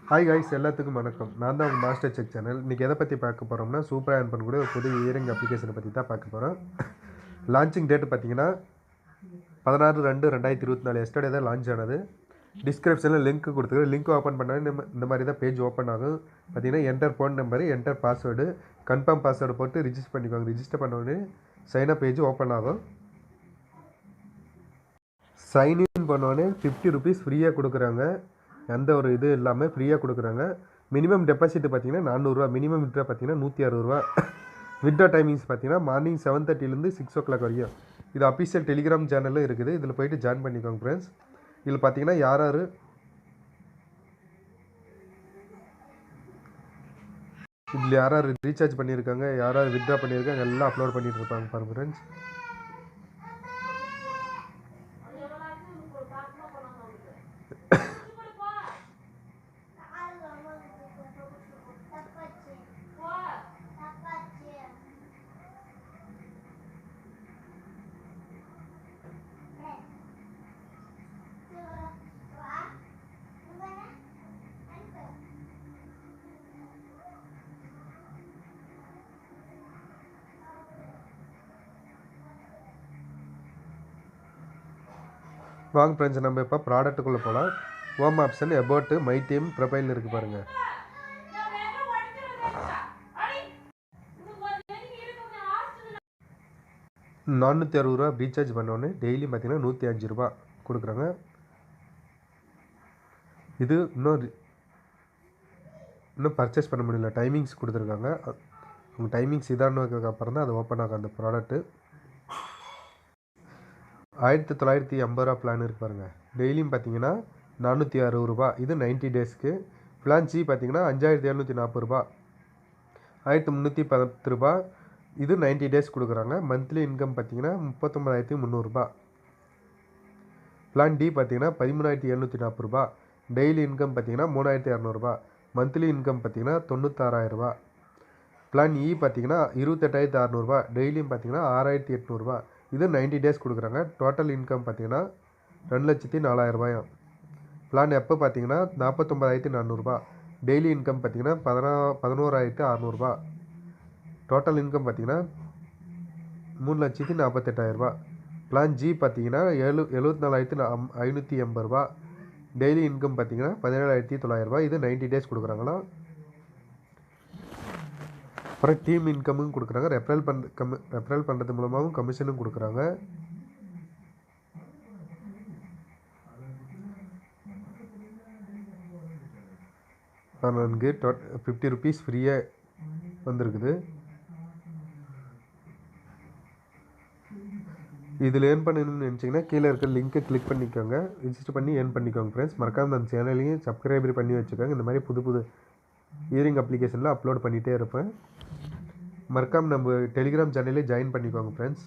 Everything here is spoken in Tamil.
ஹாய் காய்ஸ், எல்லாத்துக்கும் வணக்கம். நான் தான் உங்கள் மாஸ்டர் செக் சேனல். இன்றைக்கி எதை பற்றி பார்க்க போகிறோம்னா, சூப்பராக ஏர்ன் பண்ணக்கூடிய ஒரு புது இயரிங் அப்ளிகேஷனை பற்றி தான் பார்க்க போகிறோம். லான்ச்சிங் டேட்டு பார்த்தீங்கன்னா 16/2/2024 எஸ்டர்டே தான் லான்ச் ஆனது. டிஸ்கிரிப்ஷனில் லிங்க் கொடுத்துருக்கேன். லிங்க் ஓப்பன் பண்ணால் இந்த மாதிரி தான் பேஜ் ஓப்பன் ஆகும். பார்த்தீங்கன்னா enter phone number, enter password, confirm password போட்டு ரிஜிஸ்டர் பண்ணிக்கோங்க. ரிஜிஸ்டர் பண்ண உடனே சைனப் பேஜ் ஓப்பன் ஆகும். சைன்இன் பண்ணோடனே 50 ருபீஸ் ஃப்ரீயாக கொடுக்குறாங்க. எந்த ஒரு இது இல்லாமல் ஃப்ரீயாக கொடுக்குறாங்க. மினிமம் டெபாசிட் பார்த்தீங்கன்னா 400 மினிமம் வித்ட்ரா பார்த்தீங்கன்னா 160 வித்ட்ரா டைமிங்ஸ் பார்த்தீங்கன்னா மார்னிங் 7:30 6 o'clock வரையும். இது அஃபிஷியல் டெலிகிராம் சேனலும் இருக்குது. இதில் போய்ட்டு ஜாயின் பண்ணிக்கோங்க ஃப்ரெண்ட்ஸ். இதில் பார்த்தீங்கன்னா யார் இதில் யார் ரீசார்ஜ் பண்ணியிருக்காங்க, யார் வித்ட்ரா பண்ணியிருக்காங்க எல்லாம் அப்லோட் பண்ணிட்டு இருப்பாங்க பாருங்க ஃப்ரெண்ட்ஸ். வாங்க ஃப்ரெண்ட்ஸ், நம்ம இப்போ ப்ராடக்ட்டுக்குள்ளே போகலாம். Home option, about, my team, profile இருக்குது பாருங்கள். 460 ரீசார்ஜ் பண்ணோன்னே டெய்லியும் பார்த்தீங்கன்னா 105 ரூபா கொடுக்குறாங்க. இது இன்னும் பர்ச்சேஸ் பண்ண முடியல. டைமிங்ஸ் கொடுத்துருக்காங்க. உங்கள் டைமிங்ஸ் இதானதுக்கு அப்புறம் தான் அது ஓப்பன் ஆகும் அந்த ப்ராடக்ட்டு. 1950 பிளான் இருக்கு பாருங்கள். டெய்லியும் பார்த்தீங்கன்னா 460 ரூபா. இது 90 டேஸ்க்கு. பிளான் சி பார்த்தீங்கன்னா 5740 ரூபா, 1310 ரூபா. இது 90 டேஸ் கொடுக்குறாங்க. மந்த்லி இன்கம் பார்த்தீங்கன்னா 39,300 ரூபா. பிளான் டி பார்த்தீங்கன்னா 13,740 ரூபா. டெய்லி இன்கம் பார்த்தீங்கன்னா 3,200 ரூபா. மந்த்லி இன்கம் பார்த்தீங்கன்னா 96,000 ரூபா. பிளான் இ பார்த்தீங்கன்னா 28,600 ரூபா. டெய்லியும் பார்த்தீங்கன்னா 6,800 ரூபா. இது 90 டேஸ் கொடுக்குறாங்க. டோட்டல் இன்கம் பார்த்தீங்கன்னா 2,04,000 ரூபாயும். பிளான் எப்போ பார்த்தீங்கன்னா 49,400 ரூபா. டெய்லி இன்கம் பார்த்தீங்கன்னா 11,600 ரூபா. டோட்டல் இன்கம் பார்த்தீங்கன்னா 3,48,000 ரூபா. பிளான் ஜி பார்த்தீங்கன்னா 74,580 ரூபா. டெய்லி இன்கம் பார்த்தீங்கன்னா 17,900 ரூபா. இது 90 டேஸ் கொடுக்குறாங்களா. அப்புறம் டீம் இன்கமும் கொடுக்குறாங்க. ரெஃபரல் பண்ணுறது மூலமாகவும் கமிஷனும் கொடுக்குறாங்க. எனக்கு 50 ருபீஸ் ஃப்ரீயாக வந்திருக்குது. இதில் ஏர்ன் பண்ணணும்னு நினச்சிங்கன்னா கீழே இருக்க லிங்க்கை கிளிக் பண்ணிக்கோங்க. ரிஜிஸ்டர் பண்ணி ஏர்ன் பண்ணிக்கோங்க ஃப்ரெண்ட்ஸ். மறக்காமல் அந்த சேனலையும் சப்ஸ்கிரைபர் பண்ணி வச்சுக்கோங்க. இந்த மாதிரி புது இயரிங் அப்ளிகேஷனில் அப்லோட் பண்ணிகிட்டே இருப்பேன். மறக்காமல் நம்ம டெலிகிராம் சேனலே ஜாயின் பண்ணிக்கோங்க ஃப்ரெண்ட்ஸ்.